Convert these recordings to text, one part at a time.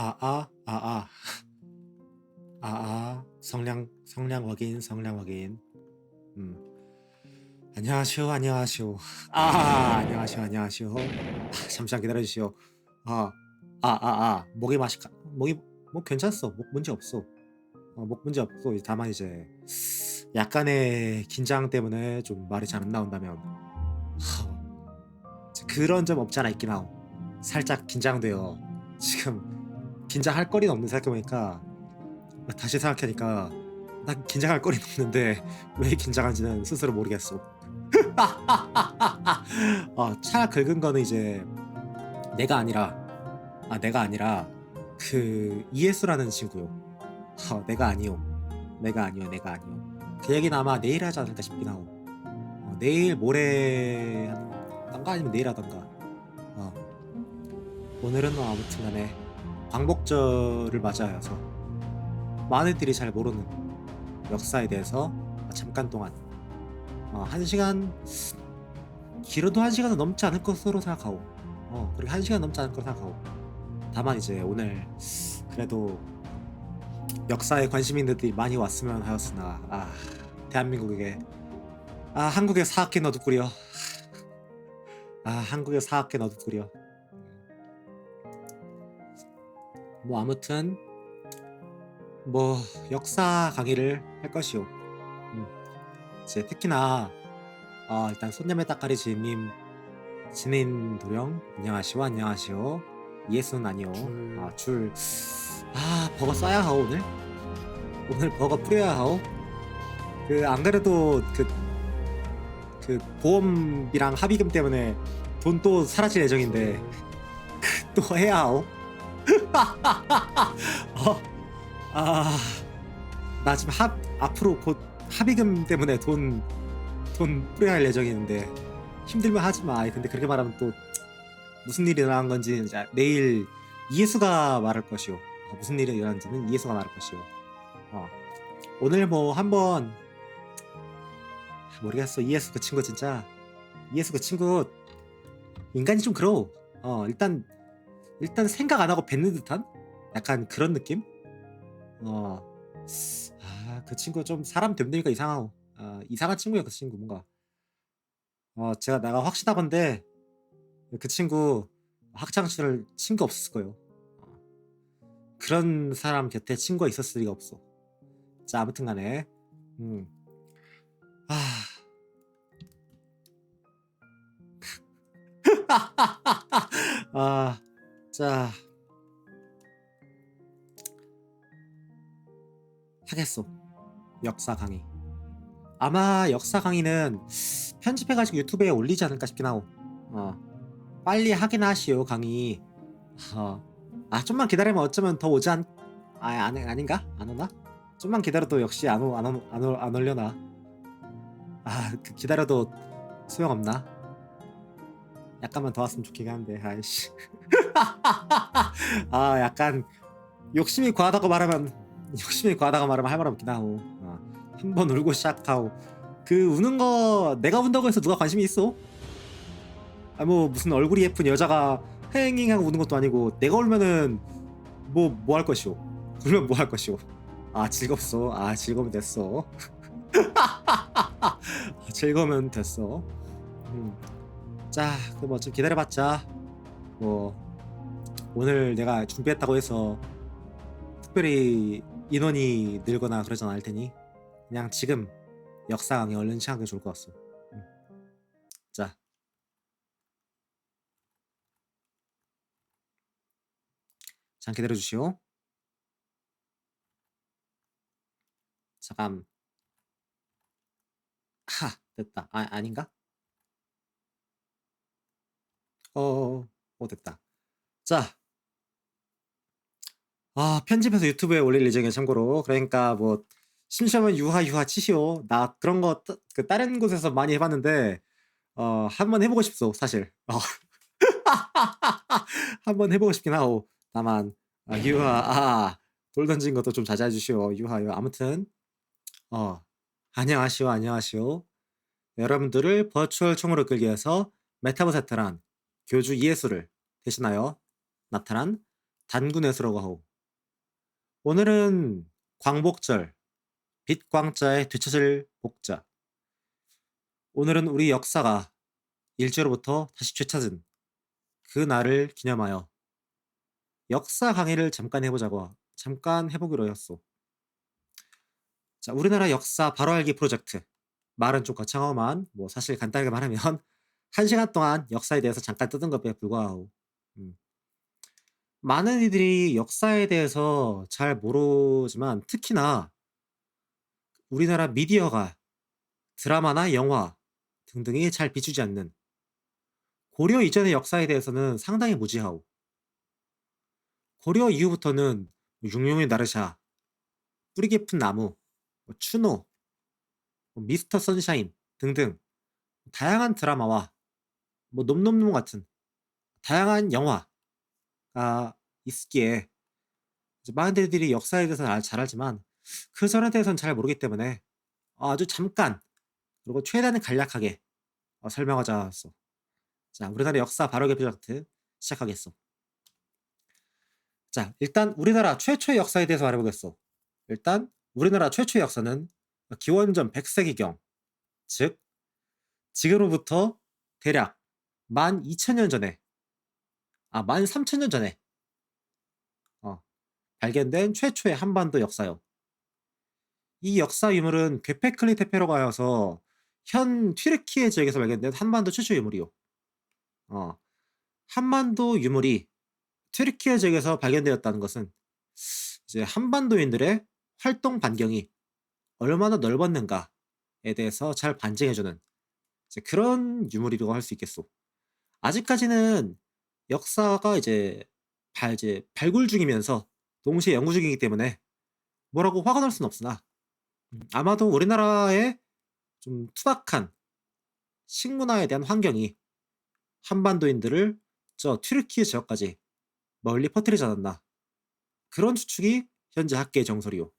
아아 성량 확인 성량 확인. 음 안녕하시오 안녕하시오. 안녕하시오. 잠시만 기다려 주시오. 목이 목 괜찮소. 목 문제 없소. 목 문제 없고 이제 다만 이제 약간의 긴장 때문에 좀 말이 잘 안 나온다면 그런 점 없지 않아 있긴 하오. 살짝 긴장돼요. 지금 긴장할 거리는 없는데 생각해 보니까 다시 생각하니까 난 긴장할 거리는 없는데 왜 긴장한지는 스스로 모르겠어. 차 긁은 거는 이제 내가 아니라 내가 아니라 그 이예수라는 친구요. 내가 아니요. 내가 아니요. 그 얘기는 아마 내일 하지 않을까 싶긴 하고. 내일 모레 하던가 아니면 내일 하던가. 오늘은 아무튼 간에 광복절을 맞아서 많은들이 잘 모르는 역사에 대해서 잠깐 동안 1시간, 길어도 1시간은 넘지 않을 것으로 생각하고 그렇게 1시간 넘지 않을 거로 생각하고, 다만 이제 오늘 그래도 역사에 관심 있는 분들이 많이 왔으면 하였으나 대한민국에게 한국에 사학계 너도 꾸려. 한국에 사학계 너도 꾸려. 뭐 아무튼 뭐 역사 강의를 할 것이오. 이제 특히나 일단 손녀매 따까리 지님 진인 도령 안녕하시오 안녕하시오. 예수는 아니오. 줄 버거 싸야 하오. 오늘 버거 뿌려야 하오. 안 그래도 그 보험비랑 합의금 때문에 돈 또 사라질 예정인데 또 해야 하오. 나 지금 앞으로 곧 합의금 때문에 돈 뿌려야 할 예정인데 힘들면 하지 마. 근데 그렇게 말하면 또 무슨 일이 일어난 건지 이제 내일 이예수가 말할 것이오. 무슨 일이 일어난지는 이예수가 말할 것이오. 오늘 뭐 한번 모르겠어. 이예수 그 친구 진짜 이예수 그 친구 인간이 좀 그러워. 일단 생각 안 하고 뱉는 듯한 약간 그런 느낌. 그 친구 좀 사람 됨되니까 이상하고 이상한 친구야. 그 친구 뭔가 내가 확신하건데 그 친구 학창 시절 친구 없었을 거예요. 그런 사람 곁에 친구가 있었을 리가 없어. 자 아무튼 간에 아 자 하겠어. 역사 강의. 아마 역사 강의는 편집해가지고 유튜브에 올리지 않을까 싶긴 하고. 빨리 하긴 하시오 강의. 좀만 기다리면 어쩌면 더 오지 아닌가? 안 오나? 좀만 기다려도 역시 안 올려나. 기다려도 소용없나? 약간만 더 왔으면 좋긴 한데 아이씨. 약간 욕심이 과하다고 말하면 할 말 없긴 하고. 한번 울고 시작하고 그 우는 거 내가 운다고 해서 누가 관심이 있어? 뭐 무슨 얼굴이 예쁜 여자가 행행하고 우는 것도 아니고 내가 울면은 뭐 할 것이오? 울면 뭐 할 것이오? 즐겁소. 즐거우면 됐어. 즐거우면 됐어. 자, 뭐 좀 기다려봤자 뭐 오늘 내가 준비했다고 해서 특별히 인원이 늘거나 그러진 않을 테니 그냥 지금 역사 강의 얼른 시작하는 게 좋을 것 같소. 자, 잠깐 기다려 주시오. 잠깐. 됐다. 아닌가? 됐다. 자, 편집해서 유튜브에 올릴 예정이야 참고로. 그러니까 뭐 심심하면 유하 치시오. 나 그런 거 다른 곳에서 많이 해봤는데 한번 해보고 싶소 사실. 한번 해보고 싶긴 하오. 다만 유하 돌 던진 것도 좀 자제해 주시오. 유하 아무튼 안녕하시오. 여러분들을 버추얼 총으로 끌기 위해서 메타버세트란 교주 이예수를 대신하여 나타난 단군에서라고 하오. 오늘은 광복절, 빛광자에 되찾을 복자. 오늘은 우리 역사가 일제로부터 다시 되찾은 그 날을 기념하여 역사 강의를 잠깐 해보기로 했어. 자, 우리나라 역사 바로 알기 프로젝트. 말은 좀 거창하지만 사실 간단하게 말하면 1시간 동안 역사에 대해서 잠깐 뜯은 것에 불과하고 음. 많은 이들이 역사에 대해서 잘 모르지만 특히나 우리나라 미디어가 드라마나 영화 등등이 잘 비추지 않는 고려 이전의 역사에 대해서는 상당히 무지하오. 고려 이후부터는 융룡의 나르샤, 뿌리 깊은 나무, 추노, 미스터 선샤인 등등 다양한 드라마와 놈놈놈 같은 다양한 영화가 있기에 많은 이들이 역사에 대해서 잘 알지만 그 전에 대해서는 잘 모르기 때문에 아주 잠깐 그리고 최대한 간략하게 설명하자 했어. 자, 우리나라 역사 바로 개표 프로젝트 시작하겠어. 자, 일단 우리나라 최초의 역사에 대해서 말해보겠어. 일단 우리나라 최초의 역사는 기원전 100세기경, 즉 지금으로부터 대략 12,000년 전에 13,000년 전에 발견된 최초의 한반도 역사요. 이 역사 유물은 괴페클리 테페로가 하여서 현 튀르키예 지역에서 발견된 한반도 최초 유물이요. 한반도 유물이 튀르키예 지역에서 발견되었다는 것은 이제 한반도인들의 활동 반경이 얼마나 넓었는가에 대해서 잘 반증해주는 그런 유물이라고 할 수 있겠소. 아직까지는 역사가 이제 발굴 중이면서 동시에 연구 중이기 때문에 뭐라고 화가 날 수는 없으나 아마도 우리나라의 좀 투박한 식문화에 대한 환경이 한반도인들을 저 튀르키예 지역까지 멀리 퍼뜨리지 않았나. 그런 추측이 현재 학계의 정설이요.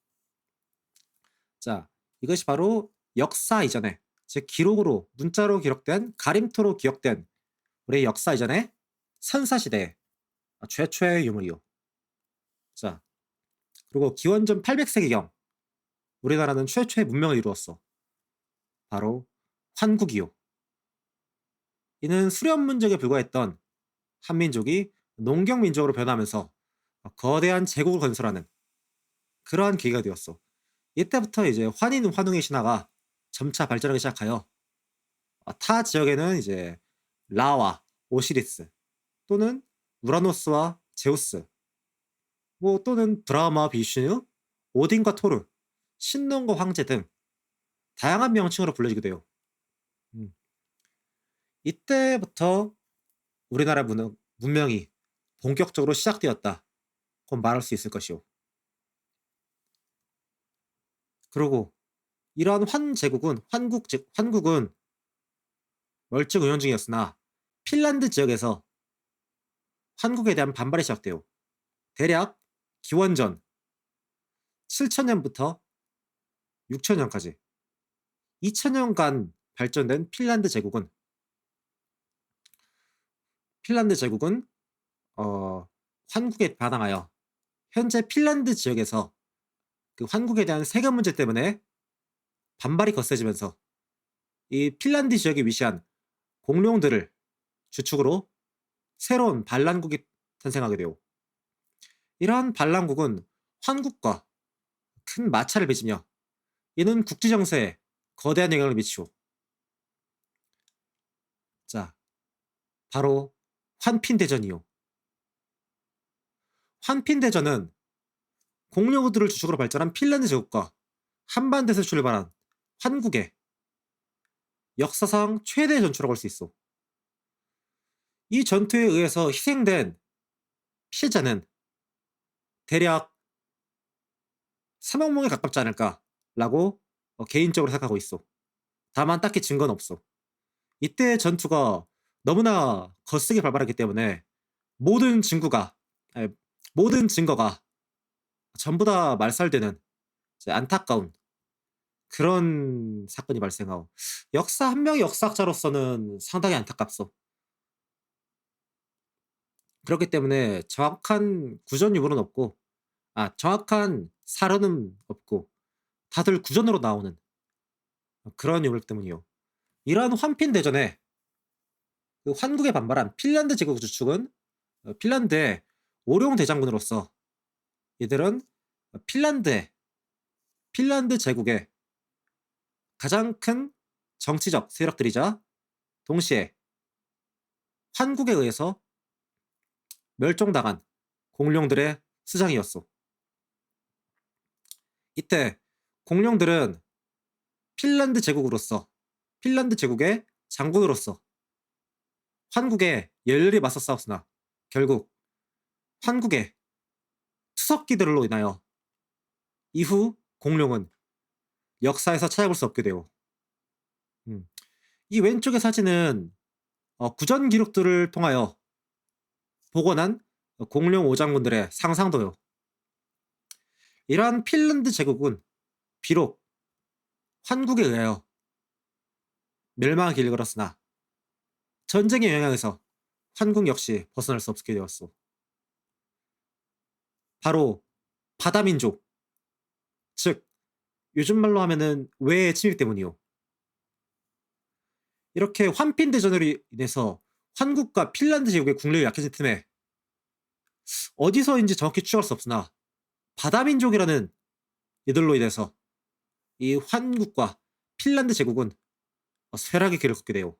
자, 이것이 바로 역사 이전에 즉 기록으로 문자로 기록된 가림토로 기억된 우리 역사 이전의 선사시대 최초의 유물이요. 자, 그리고 기원전 800세기경 우리나라는 최초의 문명을 이루었어. 바로 환국이요. 이는 수렵 문적에 불과했던 한민족이 농경민족으로 변하면서 거대한 제국을 건설하는 그러한 계기가 되었어. 이때부터 이제 환인 환웅의 신화가 점차 발전하기 시작하여 타 지역에는 이제 라와 오시리스 또는 우라노스와 제우스 또는 브라마 비슈누 오딘과 토르 신놈과 황제 등 다양한 명칭으로 불려지게 돼요. 이때부터 우리나라 문명이 본격적으로 시작되었다. 곧 말할 수 있을 것이오. 그리고 이러한 환국은 멀쩡운영 중이었으나 핀란드 지역에서 환국에 대한 반발이 시작돼요. 대략 기원전 7,000년부터 6,000년까지 2,000년간 발전된 핀란드 제국은 환국에 반항하여 현재 핀란드 지역에서 그 환국에 대한 세금 문제 때문에 반발이 거세지면서 이 핀란드 지역에 위치한 공룡들을 주축으로 새로운 반란국이 탄생하게 되오. 이러한 반란국은 환국과 큰 마찰을 빚으며 이는 국지 정세에 거대한 영향을 미치오. 자, 바로 환핀대전이요. 환핀대전은 공룡들을 주축으로 발전한 핀란드 제국과 한반도에서 출발한 환국의 역사상 최대의 전투라고 할 수 있어. 이 전투에 의해서 희생된 피해자는 대략 3억 명에 가깝지 않을까라고 개인적으로 생각하고 있어. 다만 딱히 증거는 없어. 이때의 전투가 너무나 거세게 발발했기 때문에 모든 증거가 전부 다 말살되는 안타까운 그런 사건이 발생하고 한 명의 역사학자로서는 상당히 안타깝소. 그렇기 때문에 정확한 구전 유물은 없고, 정확한 사료는 없고, 다들 구전으로 나오는 그런 유물 때문이요. 이러한 환핀 대전에 그 환국에 반발한 핀란드 제국 주축은 핀란드의 오룡 대장군으로서 이들은 핀란드 제국의 가장 큰 정치적 세력들이자 동시에 환국에 의해서 멸종당한 공룡들의 수장이었소. 이때 공룡들은 핀란드 제국의 장군으로서 환국에 열렬히 맞서 싸웠으나 결국 환국의 투석기들로 인하여 이후 공룡은 역사에서 찾아볼 수 없게 되오. 이 왼쪽의 사진은 구전 기록들을 통하여 복원한 공룡 오장군들의 상상도요. 이러한 핀란드 제국은 비록 환국에 의하여 멸망의 길을 걸었으나 전쟁의 영향에서 환국 역시 벗어날 수 없게 되었소. 바로 바다민족, 즉 요즘 말로 하면은 외의 침입 때문이요. 이렇게 환핀 대전으로 인해서 환국과 핀란드 제국의 국력이 약해진 틈에 어디서인지 정확히 추적할 수 없으나 바다민족이라는 이들로 인해서 이 환국과 핀란드 제국은 쇠락의 길을 걷게 돼요.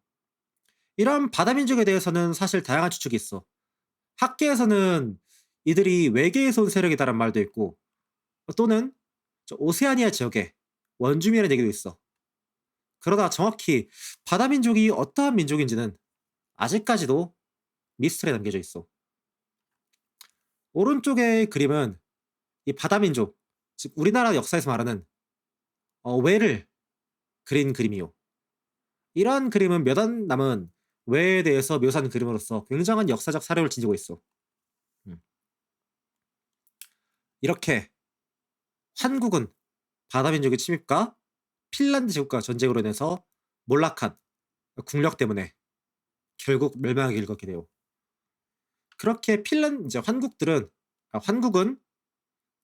이런 바다민족에 대해서는 사실 다양한 추측이 있어. 학계에서는 이들이 외계에서 온 세력이다란 말도 있고, 또는 오세아니아 지역의 원주민이라는 얘기도 있어. 그러나 정확히 바다민족이 어떠한 민족인지는 아직까지도 미스터리에 남겨져 있어. 오른쪽의 그림은 이 바다민족, 즉 우리나라 역사에서 말하는 외를 그린 그림이요. 이러한 그림은 몇 안 남은 외에 대해서 묘사한 그림으로서 굉장한 역사적 사료를 지니고 있어. 이렇게 한국은 바다민족의 침입과 핀란드 제국과 전쟁으로 인해서 몰락한 국력 때문에 결국 멸망의 길을 걷게 돼요. 그렇게 환국은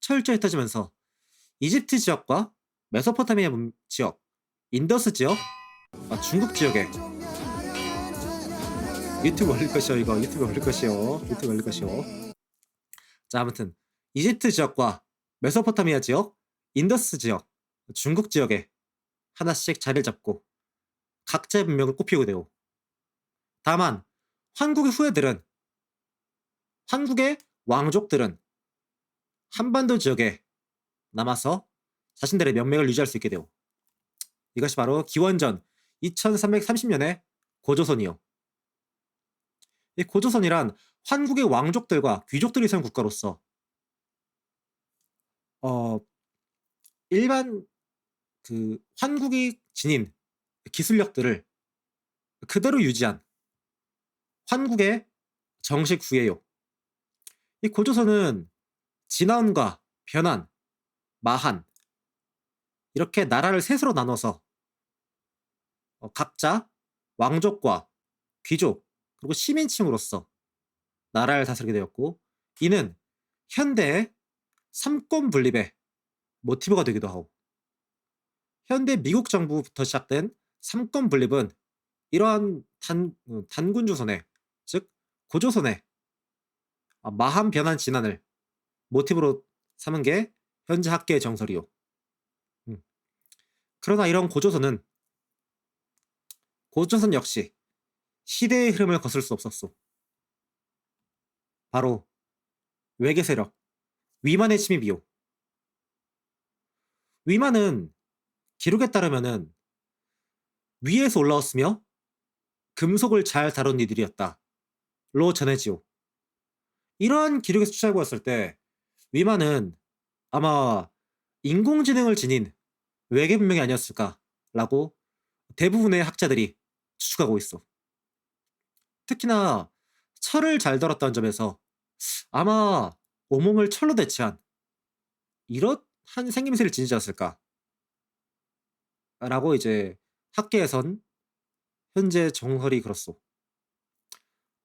철저히 흩어지면서 이집트 지역과 메소포타미아 지역, 인더스 지역, 중국 지역에 유튜브 올릴 것이요. 이거 유튜브 올릴 것이요. 자, 아무튼 이집트 지역과 메소포타미아 지역, 인더스 지역, 중국 지역에 하나씩 자리를 잡고 각자의 문명을 꽃피우게 되고, 다만 한국의 왕족들은 한반도 지역에 남아서 자신들의 명맥을 유지할 수 있게 되고, 이것이 바로 기원전 2330년의 고조선이요. 이 고조선이란 한국의 왕족들과 귀족들이 산 국가로서 일반 그 한국이 지닌 기술력들을 그대로 유지한 한국의 정식 후예요. 이 고조선은 진화원과 변환, 마한 이렇게 나라를 셋으로 나눠서 각자 왕족과 귀족 그리고 시민층으로서 나라를 다스리게 되었고, 이는 현대의 삼권 분립의 모티브가 되기도 하고, 현대 미국 정부부터 시작된 삼권 분립은 이러한 단군 조선의, 즉 고조선의 마한 변환 진안을 모티브로 삼은 게 현재 학계의 정설이요. 그러나 이런 고조선 역시 시대의 흐름을 거슬 수 없었소. 바로 외계 세력 위만의 침입이요. 위만은 기록에 따르면은 위에서 올라왔으며 금속을 잘 다룬 이들이었다로 전해지요. 이러한 기록에서 추적해 보았을 때 위만은 아마 인공지능을 지닌 외계 문명이 아니었을까라고 대부분의 학자들이 추측하고 있어. 특히나 철을 잘 다뤘다는 점에서 아마 오몽을 철로 대체한 이러한 생김새를 지니지 않았을까 라고 이제 학계에선 현재 정설이 그렇소.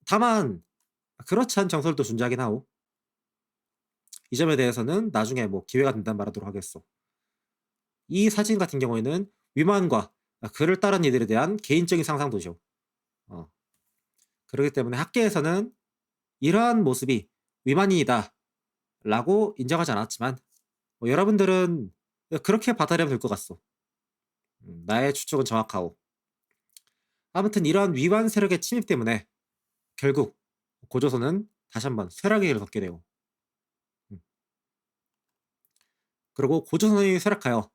다만 그렇지 않은 정설도 존재하긴 하오. 이 점에 대해서는 나중에 뭐 기회가 된다면 말하도록 하겠소. 이 사진 같은 경우에는 위만과 그를 따른 이들에 대한 개인적인 상상도죠. 어. 그렇기 때문에 학계에서는 이러한 모습이 위만이다 라고 인정하지 않았지만 여러분들은 그렇게 받아들이면 될 것 같소. 나의 추측은 정확하오. 아무튼 이러한 위반 세력의 침입 때문에 결국 고조선은 다시 한번 쇠락의 길을 걷게 되고, 음. 그리고 고조선이 쇠락하여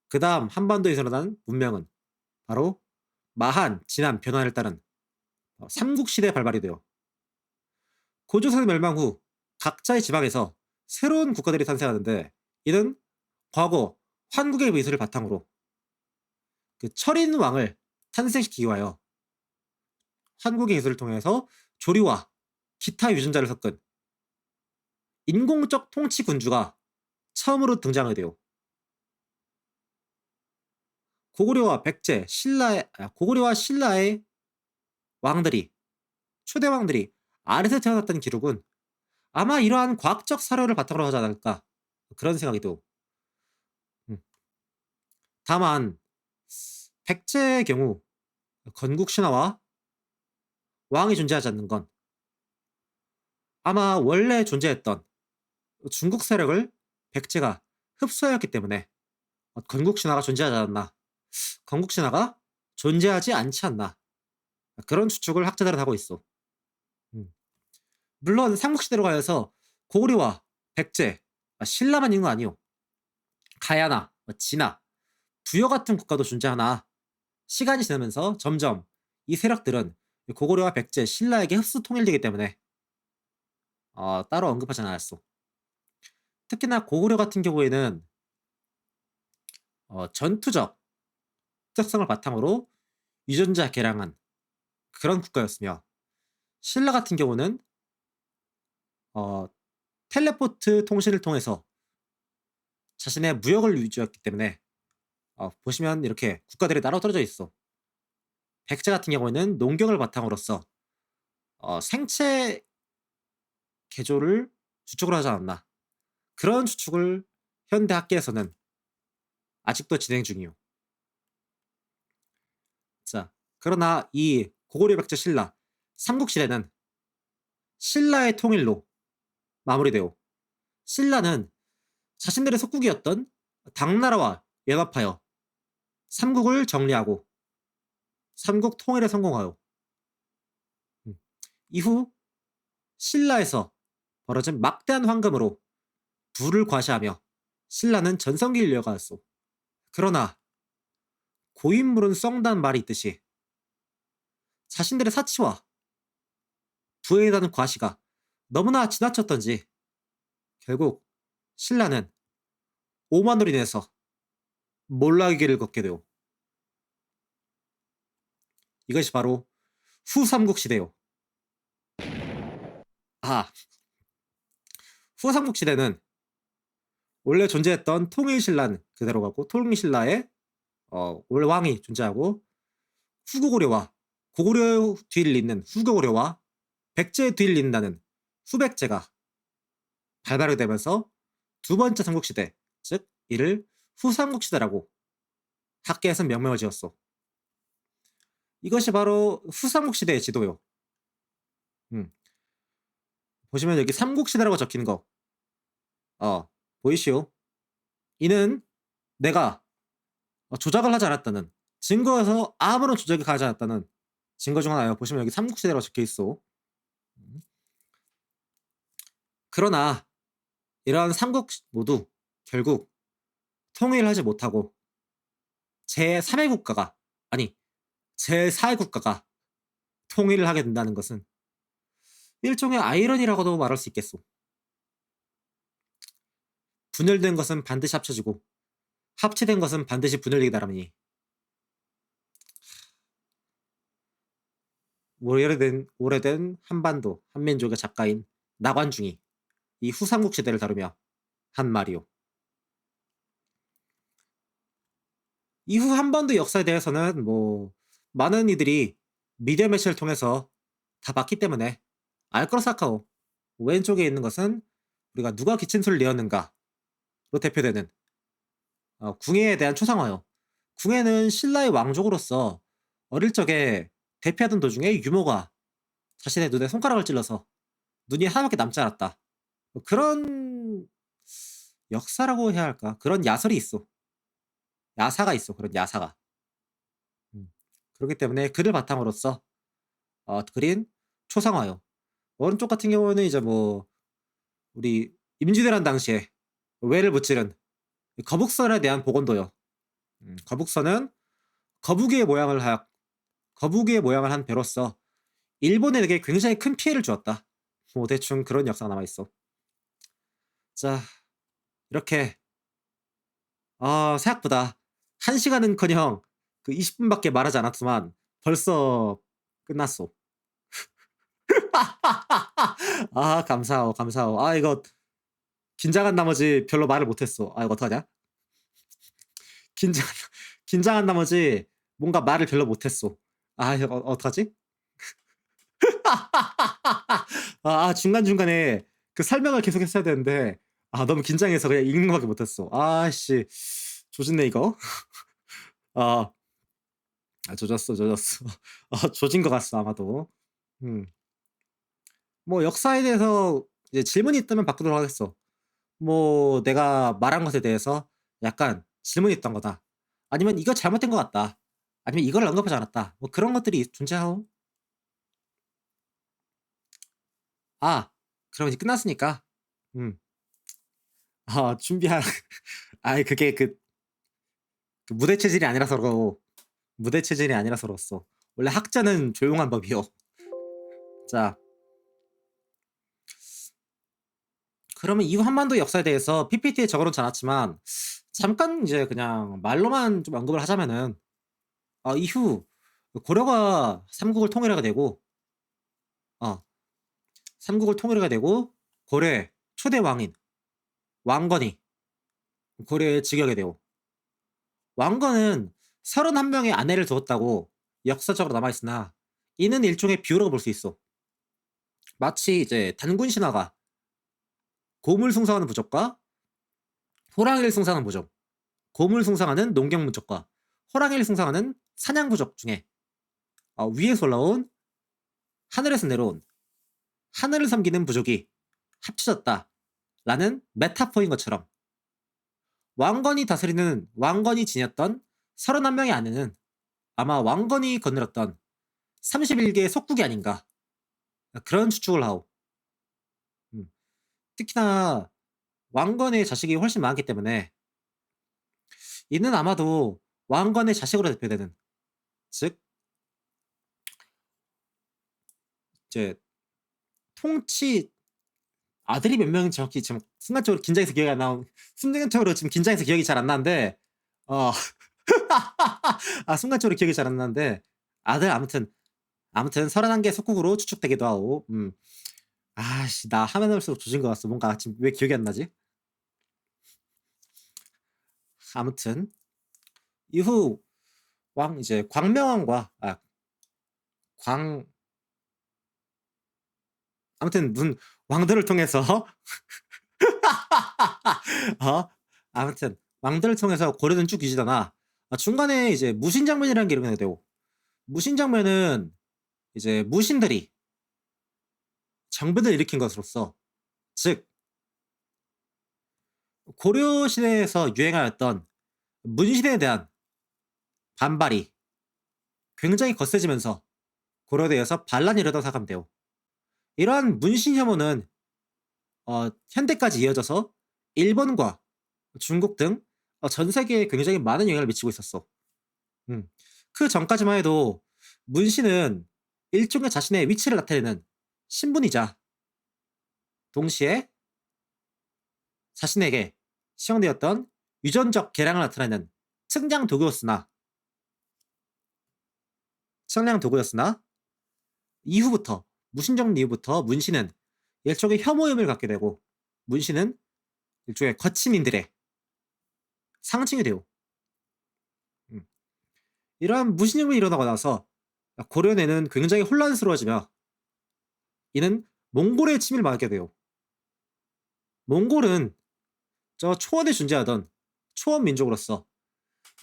그 다음 한반도에서 일어난 문명은 바로 마한, 진한 변화를 따른 삼국시대의 발발이 되어 고조선의 멸망 후 각자의 지방에서 새로운 국가들이 탄생하는데, 이는 과거 환국의 미술을 바탕으로 그 철인 왕을 탄생시키기 위하여 한국의 기술을 통해서 조류와 기타 유전자를 섞은 인공적 통치 군주가 처음으로 등장하게 되어 고구려와 백제, 고구려와 신라의 왕들이, 초대 왕들이 아래서 태어났다는 기록은 아마 이러한 과학적 사료를 바탕으로 하지 않을까, 그런 생각이 도. 다만 백제의 경우 건국 신화와 왕이 존재하지 않는 건 아마 원래 존재했던 중국 세력을 백제가 흡수하였기 때문에 건국 신화가 존재하지 않았나, 건국 신화가 존재하지 않지 않나, 그런 추측을 학자들은 하고 있어. 음. 물론 삼국시대로 가여서 고구려와 백제, 신라만 있는 건 아니오. 가야나, 진화, 부여 같은 국가도 존재하나 시간이 지나면서 점점 이 세력들은 고구려와 백제, 신라에게 흡수 통일되기 때문에 따로 언급하지 않았어. 특히나 고구려 같은 경우에는 전투적 특성을 바탕으로 유전자 개량한 그런 국가였으며, 신라 같은 경우는 어, 텔레포트 통신을 통해서 자신의 무역을 유지했기 때문에 보시면 이렇게 국가들이 따로 떨어져 있어. 백제 같은 경우에는 농경을 바탕으로서 생체 개조를 주축으로 하지 않았나, 그런 추측을 현대 학계에서는 아직도 진행 중이요. 자, 그러나 이 고구려, 백제, 신라 삼국시대는 신라의 통일로 마무리되어 신라는 자신들의 속국이었던 당나라와 연합하여 삼국을 정리하고 삼국 통일에 성공하여 이후 신라에서 벌어진 막대한 황금으로 부를 과시하며 신라는 전성기를 이어가었소. 그러나 고인물은 썩단 말이 있듯이 자신들의 사치와 부에 대한 과시가 너무나 지나쳤던지 결국 신라는 오만으로 인해서 몰락의 길을 걷게 되오. 이것이 바로 후삼국시대요. 후삼국시대는 원래 존재했던 통일신라는 그대로 가고, 통일신라의 원래 왕이 존재하고, 후고구려와 고구려 뒤를 잇는 후고구려와 백제의 뒤를 잇는다는 후백제가 발발이 되면서 두 번째 삼국시대, 즉 이를 후삼국시대라고 학계에서 명명을 지었어. 이것이 바로 후삼국시대의 지도요. 보시면 여기 삼국시대라고 적힌 거 보이시오? 이는 내가 조작을 하지 않았다는 증거에서 아무런 조작이 가지 않았다는 증거 중 하나예요. 보시면 여기 삼국시대라고 적혀 있어. 그러나 이러한 삼국 모두 결국 통일을 하지 못하고 제3의 국가가, 아니 제4의 국가가 통일을 하게 된다는 것은 일종의 아이러니라고도 말할 수 있겠소. 분열된 것은 반드시 합쳐지고 합치된 것은 반드시 분열되기 나름이니, 오래된 한반도 한민족의 작가인 나관중이 이 후삼국 시대를 다루며 한 말이요. 이후 한반도 역사에 대해서는 많은 이들이 미디어 매체를 통해서 다 봤기 때문에 알 거라 생각하오. 왼쪽에 있는 것은 우리가 누가 기침소를 내었는가로 대표되는 궁예에 대한 초상화요. 궁예는 신라의 왕족으로서 어릴 적에 대피하던 도중에 유모가 자신의 눈에 손가락을 찔러서 눈이 하나밖에 남지 않았다. 뭐 그런 역사라고 해야 할까? 그런 야설이 있어. 야사가 있어. 그런 야사가. 음. 그렇기 때문에 그를 바탕으로서 그린 초상화요. 오른쪽 같은 경우에는 이제 뭐 우리 임진왜란 당시에 왜를 무찌른 거북선에 대한 복원도요. 거북선은 거북이의 모양을 한 배로서 일본에게 굉장히 큰 피해를 주었다. 뭐 대충 그런 역사가 남아 있어. 자, 이렇게 생각보다 1시간은커녕 그 20분밖에 말하지 않았지만 벌써 끝났어. 감사하오, 감사하오. 이거 긴장한 나머지 별로 말을 못했어. 이거 어떡하냐? 긴장 긴장한 나머지 뭔가 말을 별로 못했어. 이거 어떡하지? 중간중간에 그 설명을 계속 했어야 되는데 너무 긴장해서 그냥 읽는 거밖에 못했어. 씨 조졌네 이거. 조졌어, 조졌어. 조진 것 같어 아마도. 뭐 역사에 대해서 이제 질문이 있다면 바꾸도록 하겠어. 뭐 내가 말한 것에 대해서 약간 질문이 있던 거다. 아니면 이거 잘못된 것 같다. 아니면 이걸 언급하지 않았다. 뭐 그런 것들이 존재하오. 그럼 이제 끝났으니까. 음. 준비한 그게 그 무대 체질이 아니라서 그러고 무대 체질이 아니라서 그렇소. 원래 학자는 조용한 법이요. 자, 그러면 이후 한반도 역사에 대해서 PPT에 적어놓지 않았지만 잠깐 이제 그냥 말로만 좀 언급을 하자면은 이후 고려가 삼국을 통일하게 되고 삼국을 통일하게 되고 고려의 초대 왕인 왕건이 고려에 즉위하게 되고 왕건은 31명의 아내를 두었다고 역사적으로 남아있으나 이는 일종의 비유라고 볼 수 있어. 마치 이제 단군 신화가 곰을 숭상하는 부족과 호랑이를 숭상하는 부족, 곰을 숭상하는 농경 부족과 호랑이를 숭상하는 사냥 부족 중에 위에서 올라온 하늘에서 내려온 하늘을 섬기는 부족이 합쳐졌다라는 메타포인 것처럼 왕건이 지녔던 31명의 아내는 아마 왕건이 거느렸던 31개의 속국이 아닌가 그런 추측을 하오. 특히나 왕건의 자식이 훨씬 많기 때문에 이는 아마도 왕건의 자식으로 대표되는, 즉 이제 통치 아들이 몇 명인지 정확히 지금 순간적으로 지금 긴장해서 기억이 잘 안 나는데 순간적으로 기억이 잘 안 나는데 아들 아무튼 31개 속국으로 추측되기도 하고. 나 하면 할수록 조진 것 같어. 뭔가 지금 왜 기억이 안 나지? 아무튼 이후 이제 광명왕과 아무튼 왕들을 통해서 아무튼 왕들을 통해서 고려는 쭉 유지되나 중간에 이제 무신장면이라는 게 일어나게 되고, 무신장면은 이제 무신들이 정변을 일으킨 것으로서, 즉 고려 시대에서 유행하였던 문신에 대한 반발이 굉장히 거세지면서 고려대에서 반란이 일어나서 생각하면 돼요. 이러한 문신 혐오는 현대까지 이어져서 일본과 중국 등 전 세계에 굉장히 많은 영향을 미치고 있었어. 그 전까지만 해도 문신은 일종의 자신의 위치를 나타내는 신분이자 동시에 자신에게 시행되었던 유전적 계량을 나타내는 측량 도구였으나 이후부터 무신정리 이후부터 문신은 일종의 혐오 의미를 갖게 되고, 문신은 일종의 거친인들의 상징이 되고, 이러한 무신념이 일어나고 나서 고려내는 굉장히 혼란스러워지며 이는 몽골의 침입을 맞게 돼요. 몽골은 저 초원에 존재하던 초원 민족으로서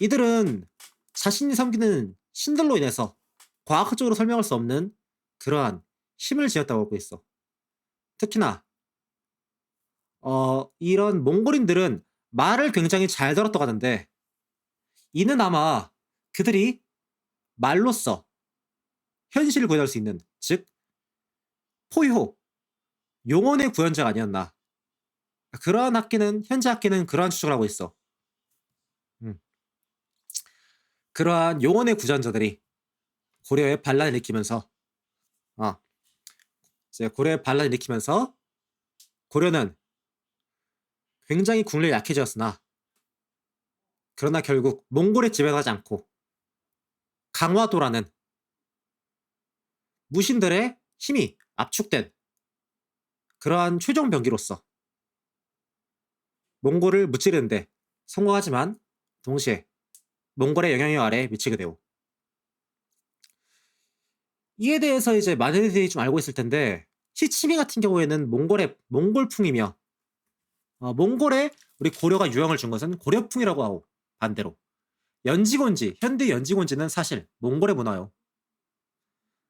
이들은 자신이 섬기는 신들로 인해서 과학적으로 설명할 수 없는 그러한 힘을 지녔다고 알고 있어. 특히나 이런 몽골인들은 말을 굉장히 잘 들었다고 하는데 이는 아마 그들이 말로써 현실을 구현할 수 있는, 즉 포효, 용언의 구현자가 아니었나. 그러한 학계는, 현재 학계는 그러한 추측을 하고 있어. 그러한 용언의 구현자들이 고려의 반란을 일으키면서 이제 고려의 반란을 일으키면서 고려는 굉장히 국력이 약해졌으나 그러나 결국 몽골에 지배하지 않고 강화도라는 무신들의 힘이 압축된 그러한 최종 병기로서 몽골을 무찌르는데 성공하지만 동시에 몽골의 영향력 아래에 미치게 되고, 이에 대해서 이제 많은 이들이 좀 알고 있을 텐데 시치미 같은 경우에는 몽골풍이며 몽골에 우리 고려가 유형을 준 것은 고려풍이라고 하고, 반대로 연지곤지, 현대 연지곤지는 사실 몽골의 문화요.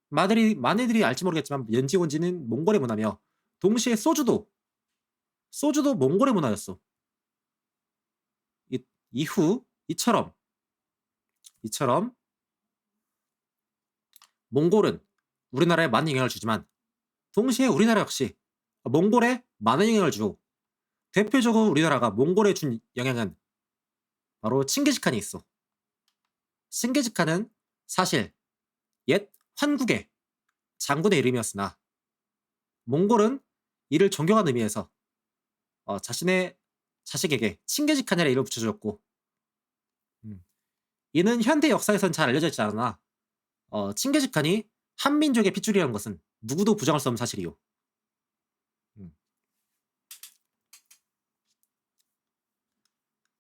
많은 이들이 알지 모르겠지만 연지곤지는 몽골의 문화며 동시에 소주도 몽골의 문화였어. 이후 이처럼 몽골은 우리나라에 많은 영향을 주지만 동시에 우리나라 역시 몽골에 많은 영향을 주고, 대표적으로 우리나라가 몽골에 준 영향은 바로 칭기즈칸이 있어. 칭기즈칸은 사실 옛 환국의 장군의 이름이었으나 몽골은 이를 존경하는 의미에서 자신의 자식에게 칭기즈칸이라는 이름을 붙여주었고, 이는 현대 역사에선 잘 알려져 있지 않으나 칭기즈칸이 한민족의 핏줄이라는 것은 누구도 부정할 수 없는 사실이요.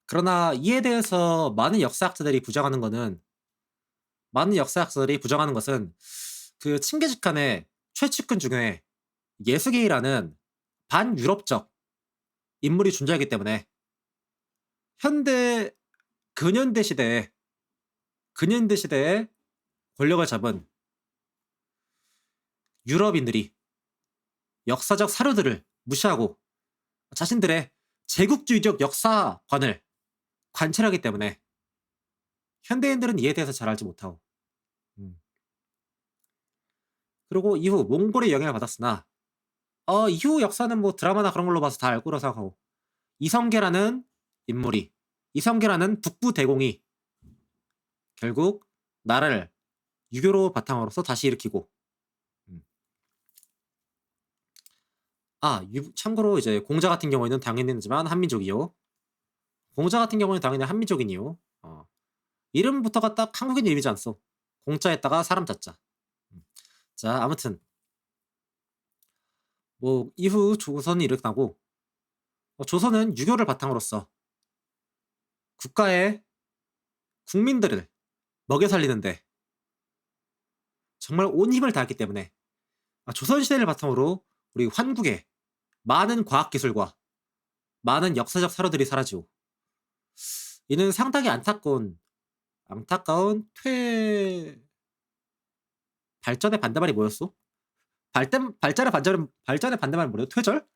그러나 이에 대해서 많은 역사학자들이 부정하는 것은 그 칭기즈칸의 최측근 중에 예수게이라는 반유럽적 인물이 존재하기 때문에 현대 근현대 시대에 권력을 잡은 유럽인들이 역사적 사료들을 무시하고 자신들의 제국주의적 역사관을 관철하기 때문에 현대인들은 이에 대해서 잘 알지 못하고, 그리고 이후 몽골의 영향을 받았으나 이후 역사는 뭐 드라마나 그런 걸로 봐서 다 알 거라 생각하고, 이성계라는 북부 대공이 결국 나라를 유교로 바탕으로서 다시 일으키고, 참고로 이제 공자 같은 경우에는 당연히지만 한민족이요. 공자 같은 경우는 당연히 한민족이니요. 이름부터가 딱 한국인 이름이지 않소. 공자에다가 사람 자자. 자, 아무튼 뭐 이후 조선이 일어나고 조선은 유교를 바탕으로서 국가의 국민들을 먹여 살리는데 정말 온 힘을 다했기 때문에 조선시대를 바탕으로 우리 환국에 많은 과학기술과 많은 역사적 사료들이 사라지고, 이는 상당히 안타까운 발전의 반대말이 뭐였어? 발전의 반대말이 뭐래요? 퇴절?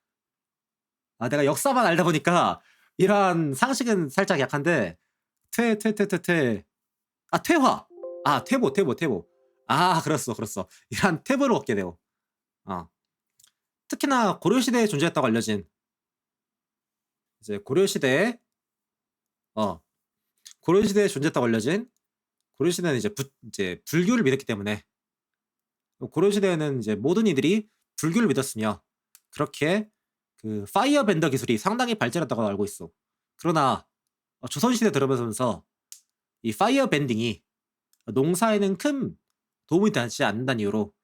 내가 역사만 알다 보니까 이러한 상식은 살짝 약한데, 퇴화. 퇴보. 그렇어. 이러한 퇴보를 얻게 돼요. 특히나 고려시대에 존재했다고 알려진, 이제 고려시대에 존재했다고 알려진, 고려시대는 이제 불교를 믿었기 때문에 고려시대에는 이제 모든 이들이 불교를 믿었으며 그렇게 그 파이어 밴더 기술이 상당히 발전했다고 알고 있어. 그러나 조선시대 들어오면서 이 파이어 밴딩이 농사에는 큰 도움이 되지 않는다는 이유로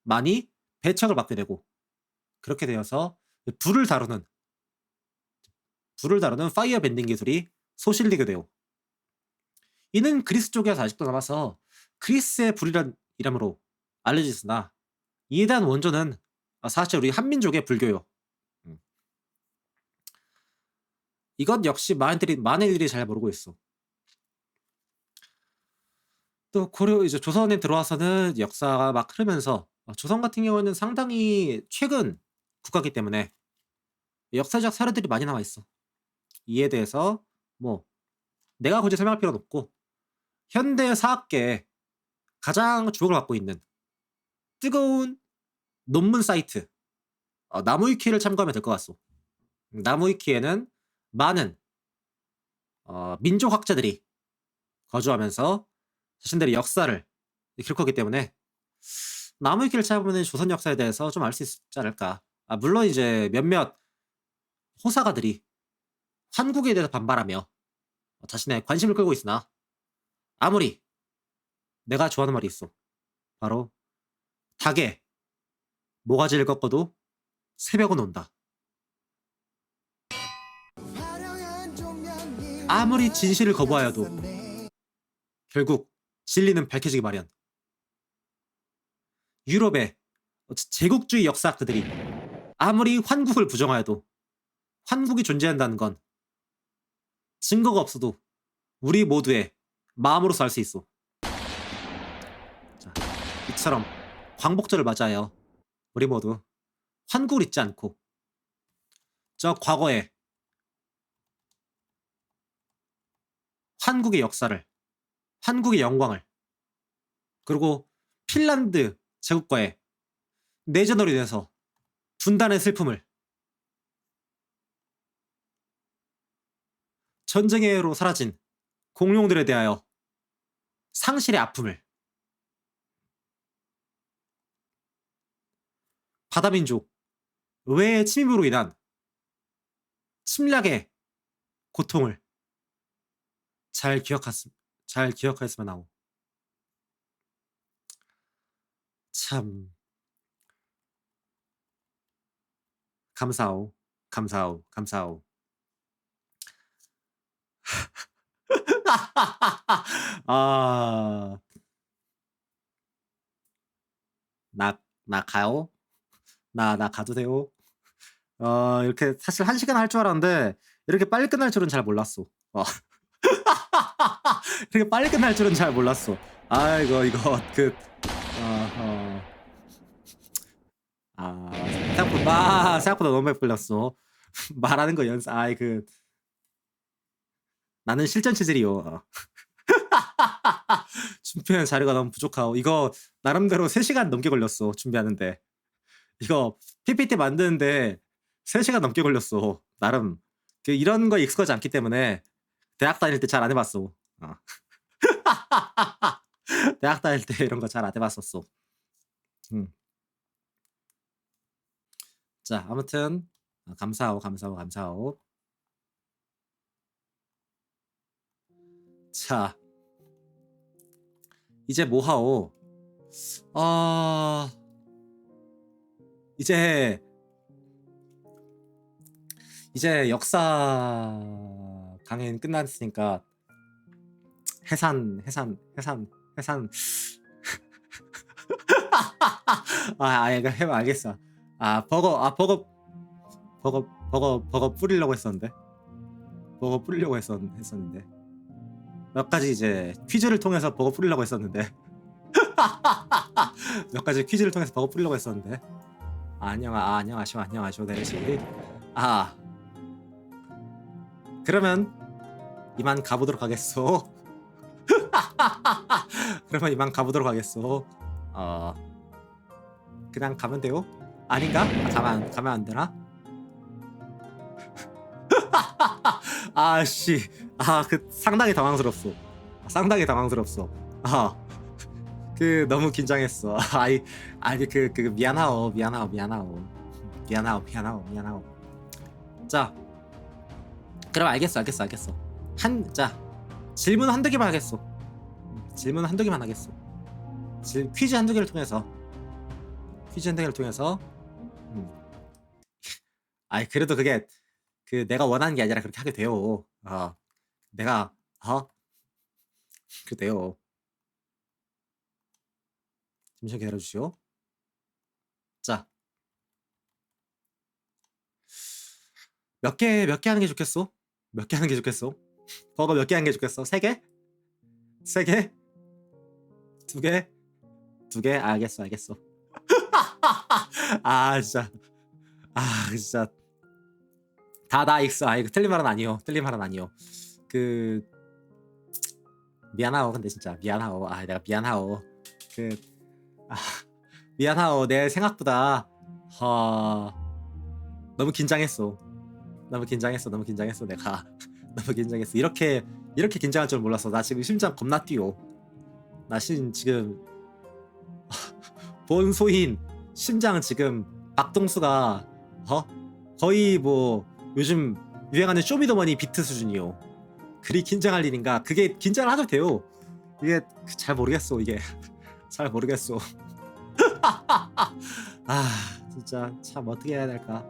많이 배척을 받게 되고, 그렇게 되어서 불을 다루는 파이어 밴딩 기술이 소실되게 되고, 이는 그리스 쪽에서 아직도 남아서 그리스의 불이란 이름으로 알려져 있으나 이에 대한 원조는 사실 우리 한민족의 불교요. 음. 이것 역시 많은 이들이 잘 모르고 있어. 또 고려 이제 조선에 들어와서는 역사가 막 흐르면서 조선 같은 경우에는 상당히 최근 국가기 때문에 역사적 사례들이 많이 나와 있어. 이에 대해서 뭐 내가 굳이 설명할 필요는 없고 현대 사학계에 가장 주목을 받고 있는 뜨거운 논문 사이트 나무위키를 참고하면 될 것 같소. 나무위키에는 많은 민족학자들이 거주하면서 자신들의 역사를 기록하기 때문에 나무위키를 찾아보면 조선 역사에 대해서 좀 알 수 있지 않을까. 물론 이제 몇몇 호사가들이 한국에 대해서 반발하며 자신의 관심을 끌고 있으나 아무리 내가 좋아하는 말이 있어. 바로 닭에 모가지를 꺾어도 새벽은 온다. 아무리 진실을 거부하여도 결국 진리는 밝혀지기 마련. 유럽의 제국주의 역사학자들이 아무리 환국을 부정하여도 환국이 존재한다는 건 증거가 없어도 우리 모두의 마음으로서 알 수 있어. 자, 이처럼 광복절을 맞이하여 우리 모두 환국을 잊지 않고 저 과거의 한국의 역사를, 한국의 영광을, 그리고 핀란드 제국과의 내전으로 인해서 분단의 슬픔을, 전쟁으로 사라진 공룡들에 대하여 상실의 아픔을, 바다민족 외의 침입으로 인한 침략의 고통을 잘 기억하였으면 하오. 참 감사하오, 감사하오, 감사하오. 아, 나 가요? 나 가도 돼요? 이렇게 사실 1시간 할 줄 알았는데 이렇게 빨리 끝날 줄은 잘 몰랐어. 이렇게 빨리 끝날 줄은 잘 몰랐어. 아이고 이거 어, 어. 생각보다 너무 예쁠렸어. 말하는 거 나는 실전 체질이요. 준비하는 자료가 너무 부족하고 이거 나름대로 3시간 넘게 걸렸어 준비하는데. 이거 PPT 만드는데 3시간 넘게 걸렸어. 나름 이런 거에 익숙하지 않기 때문에 대학 다닐 때 잘 안 해봤어. 대학 다닐 때 이런 거 잘 안 해봤었어. 자, 아무튼 감사하고 감사하고 감사하고. 자, 이제 뭐하오? 이제 역사 강연 끝났으니까 해산 이거 해봐 알겠어. 버거 뿌리려고 했었는데 몇 가지 이제 퀴즈를 통해서 버거 뿌리려고 했었는데 안녕하쇼 대리씨. 그러면 이만 가보도록 하겠소. 그냥 가면 돼요? 아닌가? 가면 안 되나? 상당히 당황스럽소. 너무 긴장했어. 미안하오. 자, 그럼 알겠어. 질문 한두 개만 하겠어. 퀴즈 한두 개를 통해서. 그래도 그게 내가 원하는 게 아니라 그렇게 하게 돼요. 내가 그렇게 돼요. 잠시만 기다려주시오. 자, 몇 개 하는 게 좋겠어? 몇 개 하는 게 좋겠어? 버거 몇 개 하는 게 좋겠어? 3개? 3개? 2개? 2개? 알겠어, 알겠어. 아, 진짜. 아, 진짜. 다 익스. 아, 이거 틀린 말은 아니요. 틀린 말은 아니요. 그, 미안하오. 근데 진짜 미안하오. 아, 내가 미안하오. 그, 아, 미안하오. 내 생각보다, 너무 긴장했어. 너무 긴장했어. 너무 긴장했어. 내가. 너무 긴장했어. 이렇게 긴장할 줄 몰랐어. 나 지금 심장 겁나 뛰어. 나 지금 본소인 심장 지금 박동수가 거의 뭐 요즘 유행하는 쇼미더머니 비트 수준이요. 그리 긴장할 일인가? 그게 긴장을 하도 돼요. 이게 잘 모르겠어. 이게 잘 모르겠어. 아, 진짜 참 어떻게 해야 될까?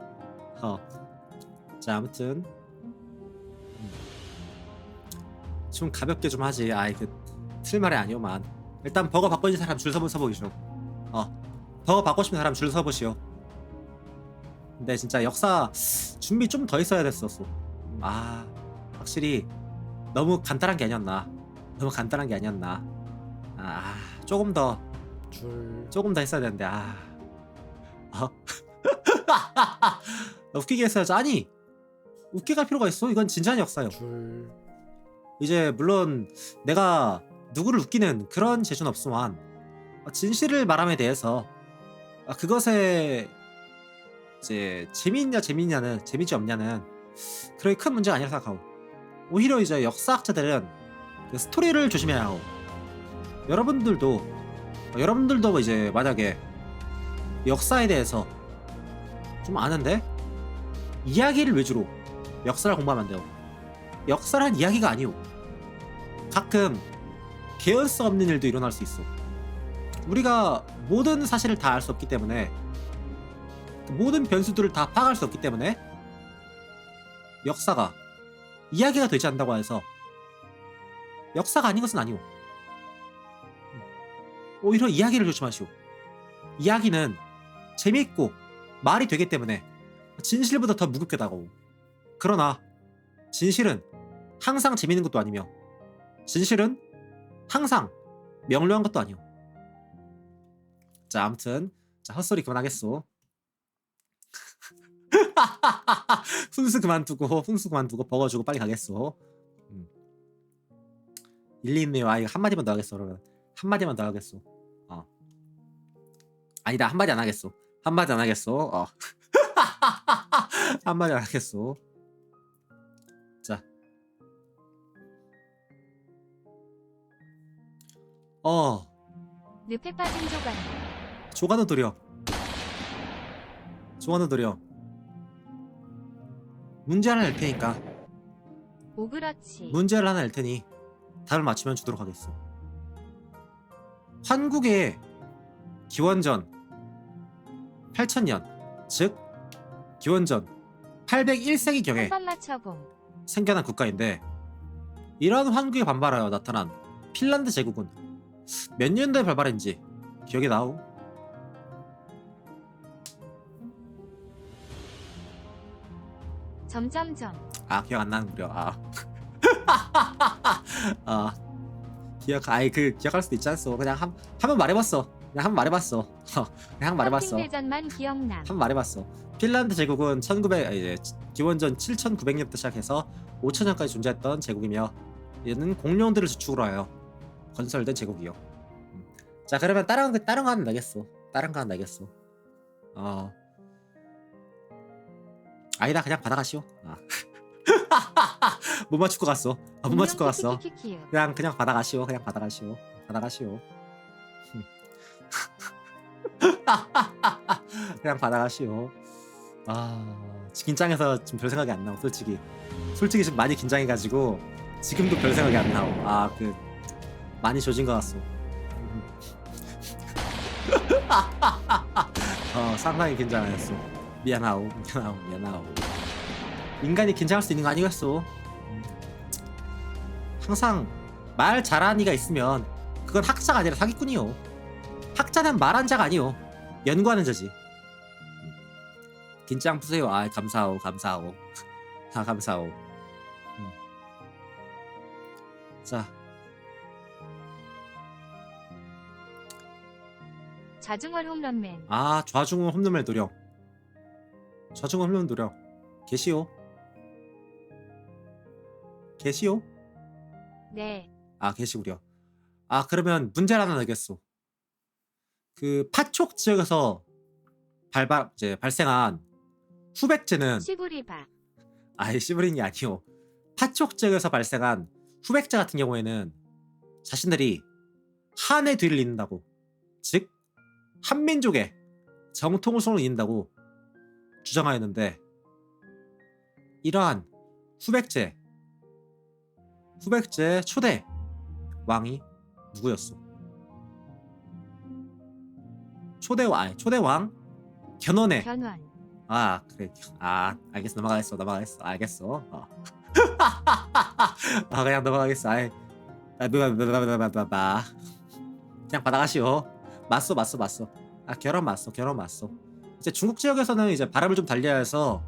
자, 아무튼 좀 가볍게 좀 하지. 아이 틀 말이 아니오만. 일단 버거 바꿔준 사람 줄 서보시오. 버거 바꿔 싶은 사람 줄 서보시오. 근데 진짜 역사 준비 좀 더 있어야 됐었어. 아, 확실히 너무 간단한 게 아니었나. 너무 간단한 게 아니었나. 조금 더 했어야 되는데. 웃기게 했어야지. 아니, 웃기게 할 필요가 있어? 이건 진지한 역사요. 이제 물론 내가 누구를 웃기는 그런 재주는 없지만 진실을 말함에 대해서 그것에 이제 재미있지 없냐는 그렇게 큰 문제가 아니라 생각하고, 오히려 이제 역사학자들은 그 스토리를 조심해야 하고, 여러분들도 이제 만약에 역사에 대해서 좀 아는데 이야기를 위주로 역사를 공부하면 안 돼요. 역사란 이야기가 아니오. 가끔 개연성 없는 일도 일어날 수 있어. 우리가 모든 사실을 다 알 수 없기 때문에, 모든 변수들을 다 파악할 수 없기 때문에 역사가 이야기가 되지 않는다고 해서 역사가 아닌 것은 아니오. 오히려 이야기를 조심하시오. 이야기는 재미있고 말이 되기 때문에 진실보다 더 무겁게 다가오. 그러나 진실은 항상 재미있는 것도 아니며, 진실은 항상 명료한 것도 아니오. 자, 아무튼 헛소리 그만하겠소. 훈수 그만두고 버거 주고 빨리 가겠소. 1, 2, 있네요. 이거 한마디만 더 하겠어. 그러면 한마디만 더 하겠소. 아니다, 한마디 안 하겠소. 한마디 안 하겠소. 한마디 안 하겠소. 자, 늪에 빠진 조간호 도려. 문제 하나 낼 테니까. 오그렇지. 문제를 하나 낼 테니 답을 맞추면 주도록 하겠어. 환국의 기원전 8000년, 즉 기원전 801세기경에 한번 맞춰봄. 생겨난 국가인데, 이러한 환국에 반발하여 나타난 핀란드 제국은 몇 년도에 발발했는지 기억이 나오? 점점점. 기억 안 나는구려. 기억할 수도 있지 않소. 그냥 한번 말해봤어. 그냥 한번 말해봤어. 대전만 기억남. 한번 말해봤어. 핀란드 제국은 기원전 7,900년부터 시작해서 5,000년까지 존재했던 제국이며, 얘는 공룡들을 주축으로 하여 건설된 제국이요. 자, 그러면 다른 거 하면 나겠어. 아니다, 그냥 받아가시오. 못 맞출 것 같소. 못 맞출 것 같소. 그냥 받아가시오. 그냥 받아가시오. 긴장해서 지금 별 생각이 안 나고, 솔직히 지금 많이 긴장해가지고 지금도 별 생각이 안 나오. 많이 조진 것 같소. 상당히 긴장했어. 미안하오. 인간이 긴장할 수 있는 거 아니겠어. 항상 말 잘하는 이가 있으면 그건 학자가 아니라 사기꾼이요. 학자는 말한 자가 아니요, 연구하는 자지. 긴장 푸세요. 감사하오. 감사오. 자, 자중월 홈런맨. 좌중은 홈런을 노려. 좌중은 홈런 노려. 개시오. 개시오? 네. 개시구려. 그러면 문제를 하나 내겠어. 그 파촉 지역에서 발생한 후백제는 시부리바. 씨부린 게 아니오. 파촉 지역에서 발생한 후백제 같은 경우에는 자신들이 한의 뒤를 잇는다고, 즉 한민족의 정통을 손을 잇는다고 주장하였는데, 이러한 후백제 초대 왕이 누구였어? 초대 왕 견훤의. 견훤. 그래. 알겠어. 넘어가겠어. 알겠어. 그냥 넘어가겠어. 그냥 받아가시오. 맞소. 결혼 맞소. 이제 중국 지역에서는 이제 발음을 좀 달리해야 해서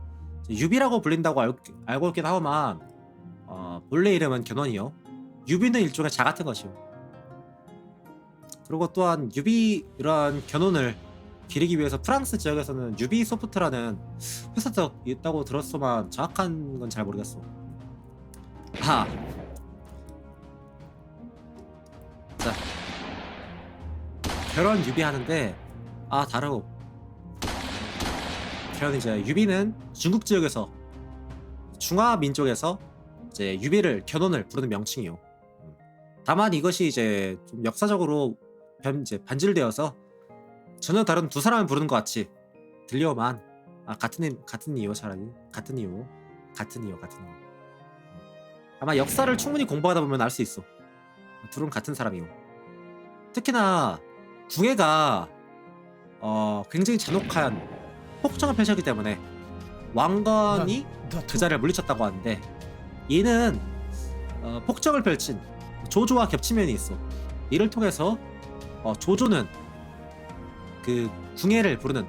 유비라고 불린다고 알고 있긴 하오만, 본래 이름은 견훤이요. 유비는 일종의 자 같은 것이요. 그리고 또한 이러한 견훤을 기리기 위해서 프랑스 지역에서는 유비소프트라는 회사도 있다고 들었소만 정확한 건 잘 모르겠어. 자, 결혼 유비 하는데 다르고, 결혼 이제 유비는 중국 지역에서 중화 민족에서 이제 유비를 견훤을 부르는 명칭이요. 다만 이것이 이제 좀 역사적으로 반질되어서 전혀 다른 두 사람을 부르는 것 같이 들려오만, 같은 이유. 차라리 같은 이유. 아마 역사를 충분히 공부하다 보면 알 수 있어. 둘은 같은 사람이요. 특히나 궁예가 굉장히 잔혹한 폭정을 펼쳤기 때문에 왕건이 그 자리를 물리쳤다고 하는데, 얘는 폭정을 펼친 조조와 겹친 면이 있어. 이를 통해서 조조는 그 궁예를 부르는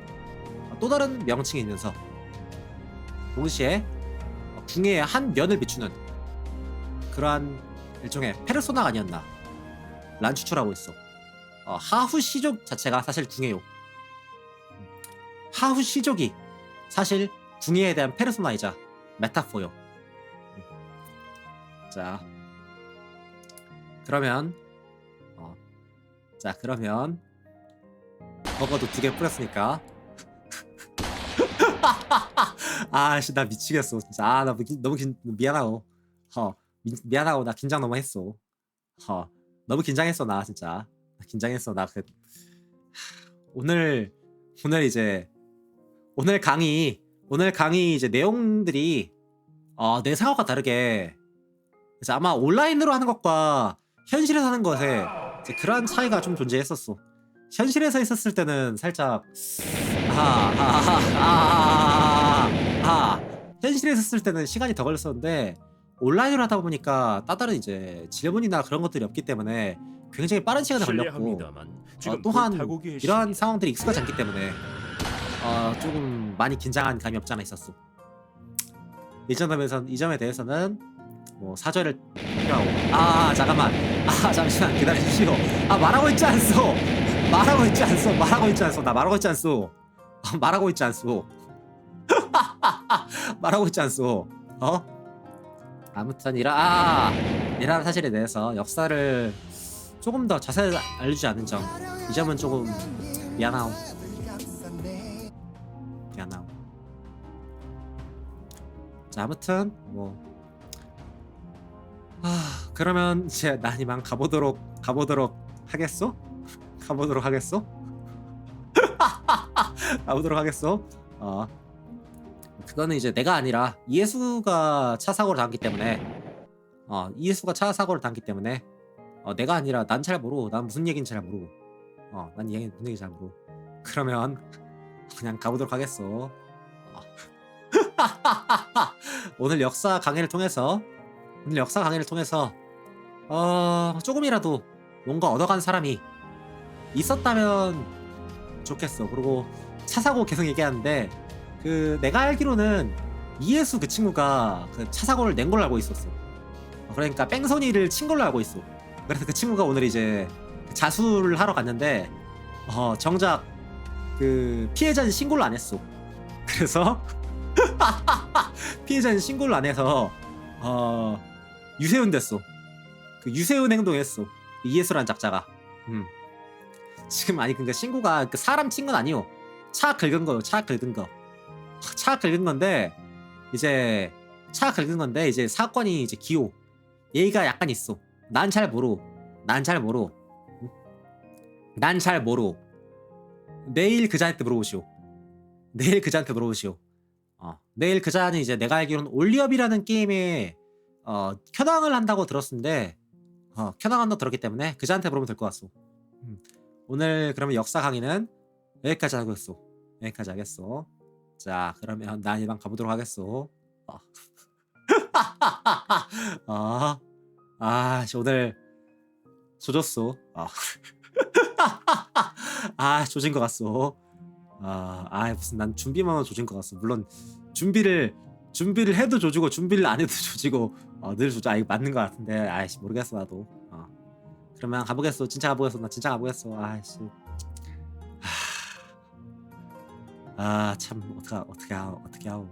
또 다른 명칭이면서 동시에 궁예의 한 면을 비추는 그러한 일종의 페르소나가 아니었나 란 추출하고 있어. 하후 시족 자체가 사실 궁예요. 하후 시족이 사실 궁예에 대한 페르소나이자 메타포요. 자, 그러면 버거도 2개 뿌렸으니까 나 미치겠어 진짜. 나 너무 미안하고 미안하고 나 긴장 너무 했어. 너무 긴장했어. 나 진짜 긴장했어. 오늘 강의 이제 내용들이 내 생각과 다르게 이제 아마 온라인으로 하는 것과 현실에서 하는 것에 이제 그러한 차이가 좀 존재했었어. 현실에서 있었을 때는 살짝 현실에 있었을 때는 시간이 더 걸렸었는데, 온라인으로 하다 보니까 따다른 이제 질문이나 그런 것들이 없기 때문에 굉장히 빠른 시간이 걸렸고, 또한 이러한 상황들이 익숙하지 않기 때문에 조금 많이 긴장한 감이 없지 않아 있었어. 이 점에 대해서는 뭐 사죄를 필요하고. 잠깐만. 잠시만 기다려주시오. 말하고 있지 않소. 나 말하고 있지 않소. 아무튼 이러한 사실에 대해서 역사를 조금 더 자세히 알려주지 않은 점, 이 점은 조금 미안하오. 자, 아무튼 그러면 이제 난 이만 가보도록 하겠어? 가보도록 하겠어? 그거는 이제 내가 아니라 이예수가 차 사고를 당했기 때문에 내가 아니라 난 잘 모르고, 난 무슨 얘기인지 잘 모르고, 난 무슨 얘기인지 잘 모르고, 그러면 그냥 가보도록 하겠어. 오늘 역사 강의를 통해서 조금이라도 뭔가 얻어간 사람이 있었다면 좋겠어. 그리고 차 사고 계속 얘기하는데, 내가 알기로는 이해수 그 친구가 그 차 사고를 낸 걸로 알고 있었어. 그러니까 뺑소니를 친 걸로 알고 있어. 그래서 그 친구가 오늘 이제 자수를 하러 갔는데 정작 그 피해자는 신고를 안 했어. 그래서 피해자는 신고를 안 해서 유세훈 됐어. 그 유세훈 행동했어. 이해수란 작자가. 지금 아니 그러니까 신고가 그 사람 친 건 아니오. 차 긁은 거요. 차 긁은 거. 차 긁은 건데 이제 차 긁은 건데 이제 사건이 이제 기호. 예의가 약간 있어. 난 잘 모르. 난 잘 모르. 난 잘 모르. 내일 그자한테 물어보시오. 내일 그자한테 물어보시오. 내일 그자는 이제 내가 알기로는 올리업이라는 게임에 켜당을 한다고 들었는데 켜당한다고 들었기 때문에 그자한테 물어보면 될 것 같소. 오늘 그러면 역사 강의는 여기까지 하겠소. 여기까지 하겠소. 자 그러면 난 이만 가보도록 하겠소. 오늘 조졌소. 조진 것 같소. 무슨 난 준비만 하면 조진 것 같소. 물론 준비를 해도 조지고 준비를 안 해도 조지고 늘 조져. 이거 맞는 것 같은데 모르겠어 나도. 그러면 가보겠소. 진짜 가보겠소. 나 진짜 가보겠소. 참 어떻게 하오.